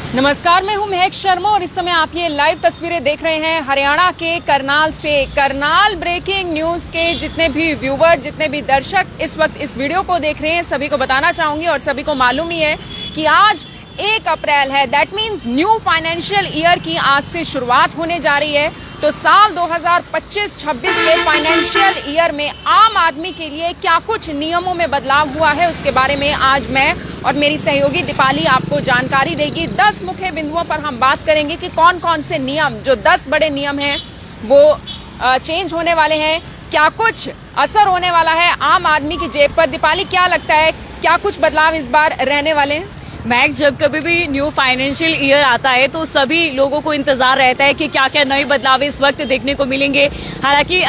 नमस्कार, मैं हूं महक शर्मा और इस समय आप ये लाइव तस्वीरें देख रहे हैं हरियाणा के करनाल से। करनाल ब्रेकिंग न्यूज के जितने भी व्यूवर, जितने भी दर्शक इस वक्त इस वीडियो को देख रहे हैं, सभी को बताना चाहूंगी और सभी को मालूम ही है कि आज 1 अप्रैल है। That means new financial year की आज से शुरुआत होने जा रही है। तो साल 2025-26 के फाइनेंशियल ईयर में आम आदमी के लिए क्या कुछ नियमों में बदलाव हुआ है, उसके बारे में आज मैं और मेरी सहयोगी दीपाली आपको जानकारी देगी। 10 मुख्य बिंदुओं पर हम बात करेंगे कि कौन कौन से नियम, जो 10 बड़े नियम हैं, वो चेंज होने वाले हैं, क्या कुछ असर होने वाला है आम आदमी की जेब पर। दीपाली, क्या लगता है, क्या कुछ बदलाव इस बार रहने वाले हैं? मैक, जब कभी भी न्यू फाइनेंशियल ईयर आता है तो सभी लोगों को इंतजार रहता है कि क्या क्या नए बदलाव इस वक्त देखने को मिलेंगे। हालांकि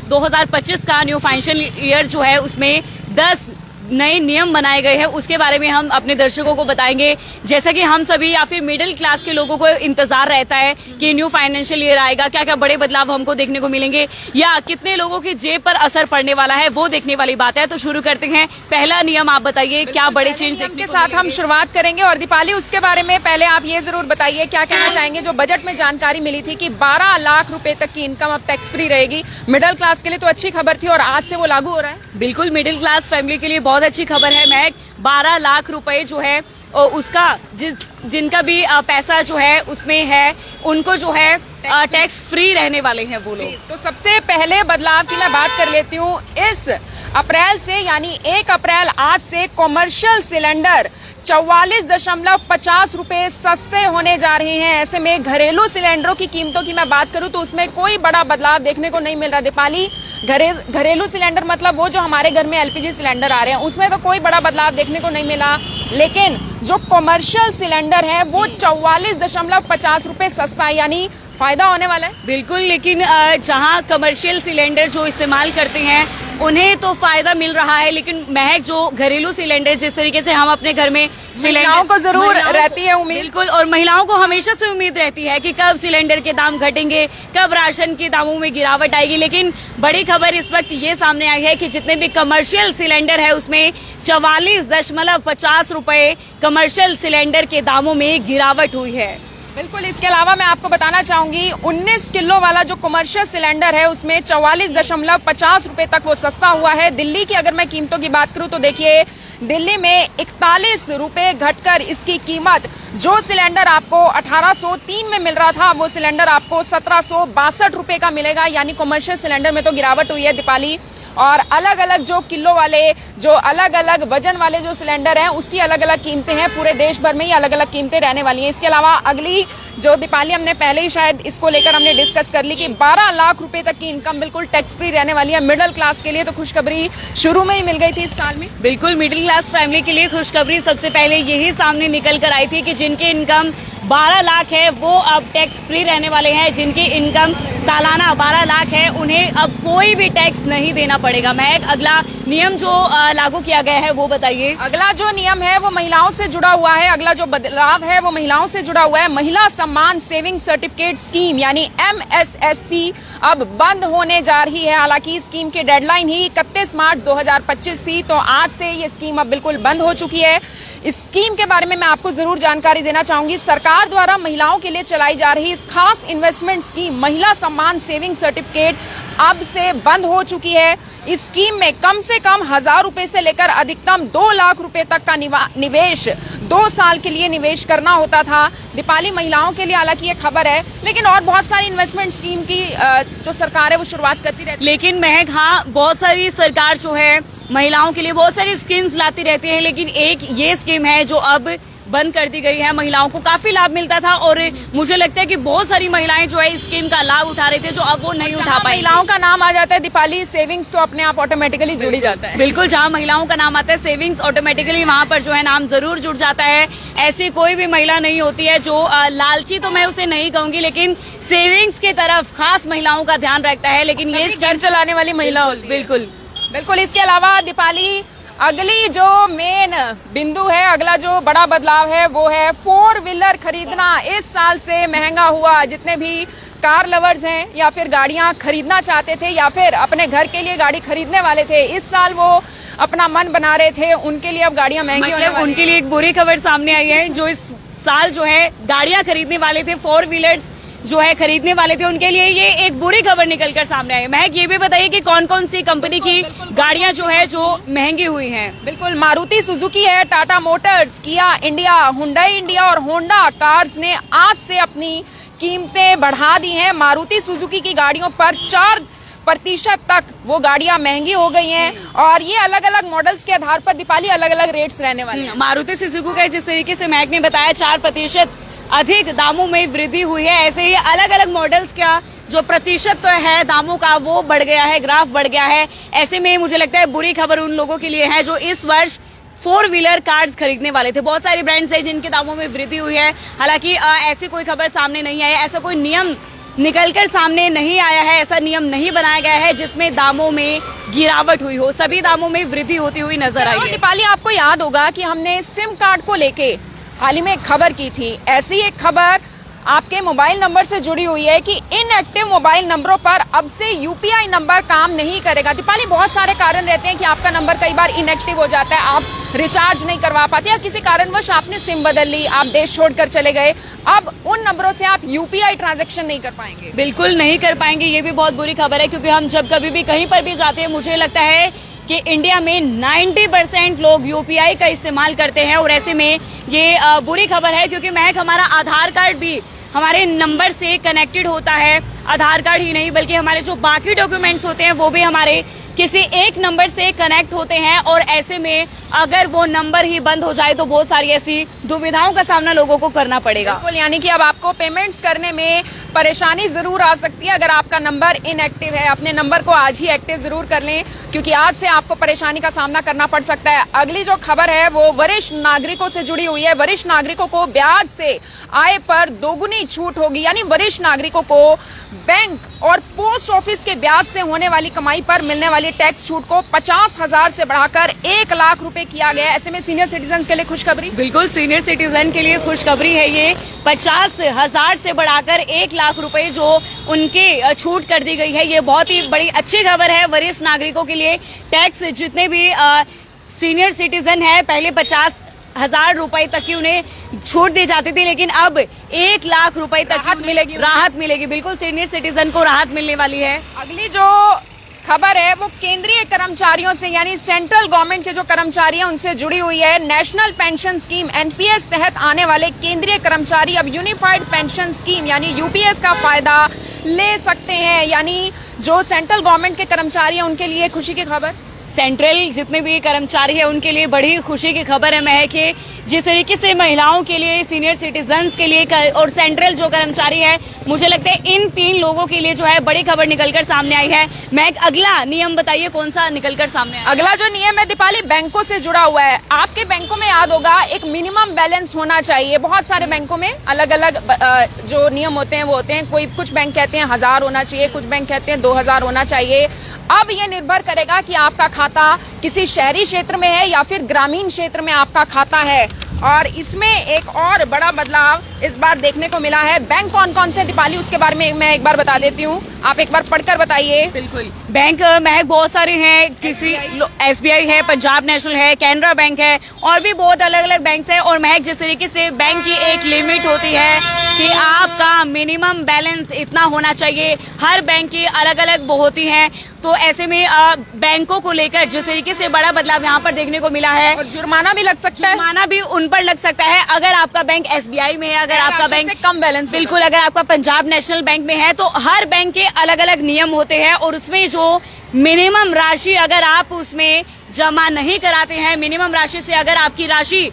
2025 का न्यू फाइनेंशियल ईयर जो है उसमें 10 नए नियम बनाए गए हैं, उसके बारे में हम अपने दर्शकों को बताएंगे। जैसा कि हम सभी या फिर मिडिल क्लास के लोगों को इंतजार रहता है कि न्यू फाइनेंशियल ईयर आएगा, क्या क्या बड़े बदलाव हमको देखने को मिलेंगे या कितने लोगों की जेब पर असर पड़ने वाला है, वो देखने वाली बात है। तो शुरू करते हैं। पहला नियम आप बताइए, क्या बड़े चेंज के साथ हम शुरुआत करेंगे। और दीपाली, उसके बारे में पहले आप ये जरूर बताइए, क्या कहना चाहेंगे। जो बजट में जानकारी मिली थी कि 12 लाख रुपए तक की इनकम अब टैक्स फ्री रहेगी, मिडिल क्लास के लिए तो अच्छी खबर थी और आज से वो लागू हो रहा है। बिल्कुल, मिडिल क्लास फैमिली के लिए बहुत अच्छी खबर है। मैं 12 लाख रुपए जो है उसका जिनका भी पैसा जो है उसमें है, उनको जो है टैक्स फ्री रहने वाले हैं वो लोग। तो सबसे पहले बदलाव की मैं बात कर लेती हूँ। इस अप्रैल से यानी 1 अप्रैल आज से कॉमर्शियल सिलेंडर 44.50 रुपए सस्ते होने जा रहे हैं। ऐसे में घरेलू सिलेंडरों की कीमतों की मैं बात करूं तो उसमें कोई बड़ा बदलाव देखने को नहीं मिल रहा। दीपाली, घरेलू सिलेंडर मतलब वो जो हमारे घर में एलपीजी सिलेंडर आ रहे हैं, उसमें तो कोई बड़ा बदलाव देखने को नहीं मिला। लेकिन जो कॉमर्शियल सिलेंडर है वो 44.50 रुपए सस्ता, यानी फायदा होने वाला है। बिल्कुल, लेकिन जहां कमर्शियल सिलेंडर जो इस्तेमाल करते हैं उन्हें तो फायदा मिल रहा है, लेकिन महक जो घरेलू सिलेंडर, जिस तरीके से हम अपने घर में महिलाओं को जरूर रहती है उम्मीद। बिल्कुल, और महिलाओं को हमेशा से उम्मीद रहती है कि कब सिलेंडर के दाम घटेंगे, कब राशन के दामों में गिरावट आएगी। लेकिन बड़ी खबर इस वक्त ये सामने आई है कि जितने भी कमर्शियल सिलेंडर है उसमें 44.50 रुपए कमर्शियल सिलेंडर के दामों में गिरावट हुई है। बिल्कुल, इसके अलावा मैं आपको बताना चाहूंगी 19 किलो वाला जो कमर्शियल सिलेंडर है उसमें 44.50 रुपए तक वो सस्ता हुआ है। दिल्ली की अगर मैं कीमतों की बात करूं तो देखिए, दिल्ली में 41 रुपए घटकर इसकी कीमत, जो सिलेंडर आपको 1803 में मिल रहा था, वो सिलेंडर आपको 1762 रुपए का मिलेगा। यानी कमर्शियल सिलेंडर में तो गिरावट हुई है दीपाली। और अलग अलग जो किलो वाले, जो अलग अलग वजन वाले जो सिलेंडर हैं, उसकी अलग अलग कीमतें हैं। पूरे देश भर में ही अलग अलग कीमतें रहने वाली हैं। इसके अलावा अगली जो दीपाली, हमने पहले ही शायद इसको लेकर हमने डिस्कस कर ली कि 12 लाख रुपए तक की इनकम बिल्कुल टैक्स फ्री रहने वाली है। मिडिल क्लास के लिए तो खुशखबरी शुरू में ही मिल गई थी इस साल में। बिल्कुल, मिडिल क्लास फैमिली के लिए खुशखबरी सबसे पहले यही सामने निकल कर आई थी कि जिनकी इनकम 12 लाख है वो अब टैक्स फ्री रहने वाले हैं। जिनकी इनकम सालाना 12 लाख है उन्हें अब कोई भी टैक्स नहीं देना पड़ेगा। महक, अगला नियम जो लागू किया गया है वो बताइए। अगला जो नियम है वो महिलाओं से जुड़ा हुआ है। अगला जो बदलाव है वो महिलाओं से जुड़ा हुआ है। महिला सम्मान सेविंग सर्टिफिकेट स्कीम यानी MSSC अब बंद होने जा रही है। हालांकि स्कीम की डेडलाइन ही 31 मार्च 2025 थी, तो आज से ये स्कीम अब बिल्कुल बंद हो चुकी है। इस स्कीम के बारे में मैं आपको जरूर जानकारी देना चाहूंगी। सरकार द्वारा महिलाओं के लिए चलाई जा रही इस खास इन्वेस्टमेंट स्कीम महिला सम्मान सेविंग सर्टिफिकेट अब से बंद हो चुकी है। इस स्कीम में कम से कम 1000 रुपए से लेकर अधिकतम 2 लाख रुपए तक का निवेश 2 साल के लिए निवेश करना होता था। दीपाली, महिलाओं के लिए हालांकि ये खबर है, लेकिन और बहुत सारी इन्वेस्टमेंट स्कीम की जो सरकार है वो शुरुआत करती रहती है। लेकिन महक, हाँ, बहुत सारी सरकार जो है महिलाओं के लिए बहुत सारी स्कीम्स लाती रहती है, लेकिन एक ये स्कीम है जो अब बंद कर दी गई है। महिलाओं को काफी लाभ मिलता था और मुझे लगता है कि बहुत सारी महिलाएं जो है इस स्कीम का लाभ उठा रहे थे, जो अब वो नहीं उठा पाई। महिलाओं का नाम आ जाता है दीपाली, सेविंग्स तो अपने आप ऑटोमेटिकली जुड़ ही जाता है। बिल्कुल, जहां महिलाओं का नाम आता है सेविंग्स ऑटोमेटिकली वहां पर जो है नाम जरूर जुड़ जाता है। ऐसी कोई भी महिला नहीं होती है जो लालची, तो मैं उसे नहीं कहूंगी, लेकिन सेविंग्स की तरफ खास महिलाओं का ध्यान रखता है। लेकिन ये घर चलाने वाली महिला होती है। बिल्कुल बिल्कुल। इसके अलावा दीपाली, अगली जो मेन बिंदु है, अगला जो बड़ा बदलाव है वो है 4 व्हीलर खरीदना इस साल से महंगा हुआ। जितने भी कार लवर्स हैं या फिर गाड़ियां खरीदना चाहते थे या फिर अपने घर के लिए गाड़ी खरीदने वाले थे, इस साल वो अपना मन बना रहे थे, उनके लिए अब गाड़ियां महंगी होने वाली हैं। उनके लिए एक बुरी खबर सामने आई है। जो इस साल जो है गाड़ियां खरीदने वाले थे, 4 व्हीलर्स जो है खरीदने वाले थे, उनके लिए ये एक बुरी खबर निकलकर सामने आई। महक, ये भी बताइए कि कौन कौन सी कंपनी की गाड़ियां जो है जो महंगी हुई हैं? बिल्कुल, मारुति सुजुकी है, टाटा मोटर्स, किया इंडिया, हुंडई इंडिया और होंडा कार्स ने आज से अपनी कीमतें बढ़ा दी हैं। मारुति सुजुकी की गाड़ियों पर 4% तक वो गाड़ियां महंगी हो गई हैं और ये अलग अलग मॉडल्स के आधार पर दीपाली अलग अलग रेट्स रहने वाले हैं। मारुति सुजुकी का जिस तरीके से महक ने बताया 4% अधिक दामों में वृद्धि हुई है, ऐसे ही अलग अलग मॉडल्स का जो प्रतिशत तो है दामों का वो बढ़ गया है, ग्राफ बढ़ गया है। ऐसे में मुझे लगता है बुरी खबर उन लोगों के लिए है जो इस वर्ष 4 व्हीलर कार्स खरीदने वाले थे। बहुत सारी ब्रांड्स हैं जिनके दामों में वृद्धि हुई है। हालांकि ऐसी कोई खबर सामने नहीं आई, ऐसा कोई नियम निकलकर सामने नहीं आया है, ऐसा नियम नहीं बनाया गया है जिसमें दामों में गिरावट हुई हो। सभी दामों में वृद्धि होती हुई नजर आई है। दीपाली, आपको याद होगा कि हमने सिम कार्ड को लेके हाल ही में एक खबर की थी। ऐसी एक खबर आपके मोबाइल नंबर से जुड़ी हुई है कि इनएक्टिव मोबाइल नंबरों पर अब से यूपीआई नंबर काम नहीं करेगा। दीपाली, बहुत सारे कारण रहते हैं कि आपका नंबर कई बार इनएक्टिव हो जाता है, आप रिचार्ज नहीं करवा पाते या किसी कारणवश आपने सिम बदल ली, आप देश छोड़कर चले गए, अब उन नंबरों से आप यूपीआई ट्रांजैक्शन नहीं कर पाएंगे। बिल्कुल नहीं कर पाएंगे, ये भी बहुत बुरी खबर है क्योंकि हम जब कभी भी कहीं पर भी जाते हैं मुझे लगता है कि इंडिया में 90% लोग यूपीआई का इस्तेमाल करते हैं और ऐसे में ये बुरी खबर है क्योंकि महक, हमारा आधार कार्ड भी हमारे नंबर से कनेक्टेड होता है। आधार कार्ड ही नहीं बल्कि हमारे जो बाकी डॉक्यूमेंट्स होते हैं वो भी हमारे किसी एक नंबर से कनेक्ट होते हैं और ऐसे में अगर वो नंबर ही बंद हो जाए तो बहुत सारी ऐसी दुविधाओं का सामना लोगों को करना पड़ेगा। बिल्कुल, यानी कि अब आपको पेमेंट्स करने में परेशानी जरूर आ सकती है अगर आपका नंबर इनएक्टिव है। अपने नंबर को आज ही एक्टिव जरूर कर लें क्योंकि आज से आपको परेशानी का सामना करना पड़ सकता है। अगली जो खबर है वो वरिष्ठ नागरिकों से जुड़ी हुई है। वरिष्ठ नागरिकों को ब्याज से आय पर दोगुनी छूट होगी, यानी वरिष्ठ नागरिकों को बैंक और पोस्ट ऑफिस के ब्याज से होने वाली कमाई पर मिलने वाली टैक्स छूट को 50,000 से बढ़ाकर 1 लाख रुपए किया गया है। ऐसे में सीनियर सिटीजन के लिए खुशखबरी। बिल्कुल, सीनियर सिटीजन के लिए खुशखबरी है ये। 50,000 से बढ़ाकर 1 लाख रुपए जो उनके छूट कर दी गई है, ये बहुत ही बड़ी अच्छी खबर है वरिष्ठ नागरिकों के लिए। टैक्स जितने भी सीनियर सिटीजन है पहले 50,000 रुपए तक की उन्हें छूट दी जाती थी, लेकिन अब 1 लाख रुपए तक राहत मिलेगी। बिल्कुल, सीनियर सिटीजन को राहत मिलने वाली है। अगली जो खबर है वो केंद्रीय कर्मचारियों से यानी सेंट्रल गवर्नमेंट के जो कर्मचारी हैं उनसे जुड़ी हुई है। नेशनल पेंशन स्कीम एनपीएस तहत आने वाले केंद्रीय कर्मचारी अब यूनिफाइड पेंशन स्कीम यानी यूपीएस का फायदा ले सकते हैं। यानी जो सेंट्रल गवर्नमेंट के कर्मचारी हैं उनके लिए खुशी की खबर। सेंट्रल जितने भी कर्मचारी हैं उनके लिए बड़ी खुशी की खबर है महक कि जिस तरीके से महिलाओं के लिए, सीनियर सिटीजन्स के लिए और सेंट्रल जो कर्मचारी है, मुझे लगता है इन 3 लोगों के लिए जो है बड़ी खबर निकलकर सामने आई है। महक, अगला नियम बताइए कौन सा निकलकर सामने आया? अगला जो नियम है दीपाली बैंकों से जुड़ा हुआ है। आपके बैंकों में याद होगा एक मिनिमम बैलेंस होना चाहिए। बहुत सारे बैंकों में अलग अलग जो नियम होते हैं वो होते हैं। कुछ बैंक कहते हैं 1000 होना चाहिए, कुछ बैंक कहते हैं 2000 होना चाहिए। अब ये निर्भर करेगा कि आपका खाता किसी शहरी क्षेत्र में है या फिर ग्रामीण क्षेत्र में आपका खाता है। और इसमें एक और बड़ा बदलाव इस बार देखने को मिला है। बैंक कौन कौन से दीपाली, उसके बारे में मैं एक बार बता देती हूँ, आप एक बार पढ़कर बताइए। बिल्कुल, बैंक महक बहुत सारे हैं, किसी एसबीआई है, पंजाब नेशनल है, कैनरा बैंक है और भी बहुत अलग अलग बैंक है। और महक, जिस तरीके से बैंक की एक लिमिट होती है कि आपका मिनिमम बैलेंस इतना होना चाहिए, हर बैंक की अलग अलग वो होती है, तो ऐसे में बैंकों को लेकर जिस तरीके से बड़ा बदलाव यहाँ पर देखने को मिला है। और जुर्माना भी लग सकता है, जुर्माना भी उन पर लग सकता है अगर आपका बैंक एसबीआई में है, अगर आपका बैंक कम बैलेंस, बिल्कुल, अगर आपका पंजाब नेशनल बैंक में है, तो हर बैंक के अलग अलग नियम होते हैं और उसमें जो मिनिमम राशि अगर आप उसमें जमा नहीं कराते हैं, मिनिमम राशि से अगर आपकी राशि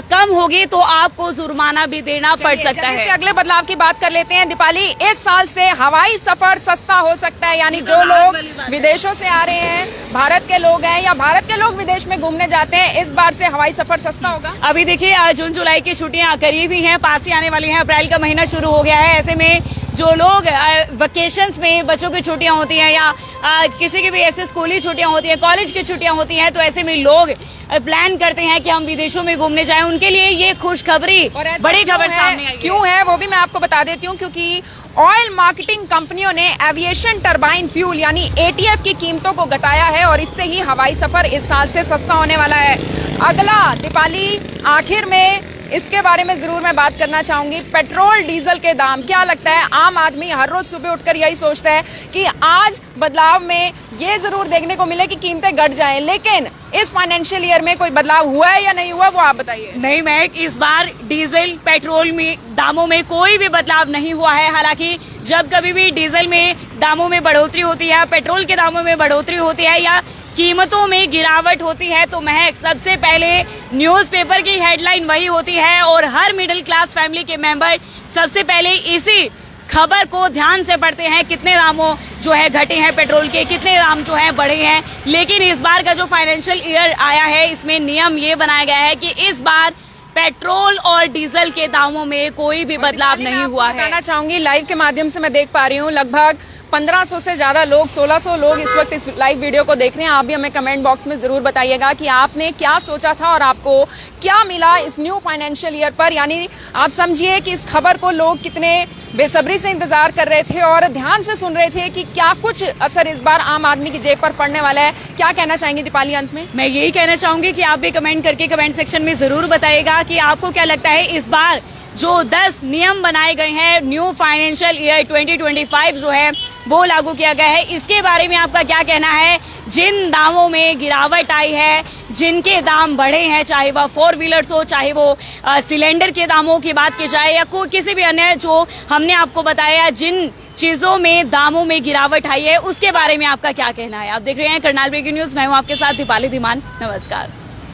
कम होगी तो आपको जुर्माना भी देना पड़ सकता है। अगले बदलाव की बात कर लेते हैं दीपाली। इस साल से हवाई सफर सस्ता हो सकता है, यानी जो लोग विदेशों से आ रहे हैं, भारत के लोग हैं या भारत के लोग विदेश में घूमने जाते हैं, इस बार से हवाई सफर सस्ता होगा। अभी देखिए जून जुलाई की छुट्टियां करीब ही हैं, पास ही आने वाली हैं, अप्रैल का महीना शुरू हो गया है। ऐसे में जो लोग वेकेशंस में बच्चों की छुट्टियां होती हैं या किसी की भी ऐसे स्कूली छुट्टियां होती हैं, कॉलेज की छुट्टियां होती हैं, तो ऐसे में लोग प्लान करते हैं कि हम विदेशों में घूमने जाएं। उनके लिए ये खुशखबरी, बड़ी खबर सामने आई है। क्यों है वो भी मैं आपको बता देती हूँ, क्योंकि ऑयल मार्केटिंग कंपनियों ने एविएशन टरबाइन फ्यूल यानी एटीएफ की कीमतों को घटाया है और इससे ही हवाई सफर इस साल से सस्ता होने वाला है। अगला दीपाली, आखिर में इसके बारे में जरूर मैं बात करना चाहूंगी। पेट्रोल डीजल के दाम, क्या लगता है आम आदमी हर रोज सुबह उठकर यही सोचता है कि आज बदलाव में ये जरूर देखने को मिले कि कीमतें घट जाएं, लेकिन इस फाइनेंशियल ईयर में कोई बदलाव हुआ है या नहीं हुआ, वो आप बताइए। नहीं महक, इस बार डीजल पेट्रोल में दामों में कोई भी बदलाव नहीं हुआ है। हालांकि जब कभी भी डीजल में दामों में बढ़ोतरी होती है, पेट्रोल के दामों में बढ़ोतरी होती है या कीमतों में गिरावट होती है तो महक सबसे पहले न्यूज़पेपर की हेडलाइन वही होती है और हर मिडिल क्लास फैमिली के मेंबर सबसे पहले इसी खबर को ध्यान से पढ़ते हैं, कितने दामों जो है घटे हैं पेट्रोल के, कितने दाम जो है बढ़े हैं। लेकिन इस बार का जो फाइनेंशियल ईयर आया है, इसमें नियम ये बनाया गया है कि इस बार पेट्रोल और डीजल के दामों में कोई भी बदलाव नहीं हुआ है। बताना चाहूंगी, लाइव के माध्यम से मैं देख पा रही हूँ लगभग 1500 से ज्यादा लोग, 1600 लोग इस वक्त इस लाइव वीडियो को देख रहे हैं। आप भी हमें कमेंट बॉक्स में जरूर बताइएगा कि आपने क्या सोचा था और आपको क्या मिला इस न्यू फाइनेंशियल ईयर पर। यानी आप समझिए कि इस खबर को लोग कितने बेसब्री से इंतजार कर रहे थे और ध्यान से सुन रहे थे कि क्या कुछ असर इस बार आम आदमी की जेब पर पड़ने वाला है। क्या कहना चाहेंगे दीपाली अंत में? मैं यही कहना चाहूंगी कि आप भी कमेंट करके कमेंट सेक्शन में जरूर बताइएगा कि आपको क्या लगता है इस बार जो 10 नियम बनाए गए हैं, न्यू फाइनेंशियल ईयर 2025 जो है वो लागू किया गया है, इसके बारे में आपका क्या कहना है। जिन दामों में गिरावट आई है, जिनके दाम बढ़े हैं, चाहे वह 4 व्हीलर्स हो, चाहे वो सिलेंडर के दामों की बात की जाए या कोई किसी भी अन्य जो हमने आपको बताया, जिन चीजों में दामों में गिरावट आई है उसके बारे में आपका क्या कहना है। आप देख रहे हैं करनाल ब्रेकिंग न्यूज, मैं हूं आपके साथ दीपाली धीमान। नमस्कार।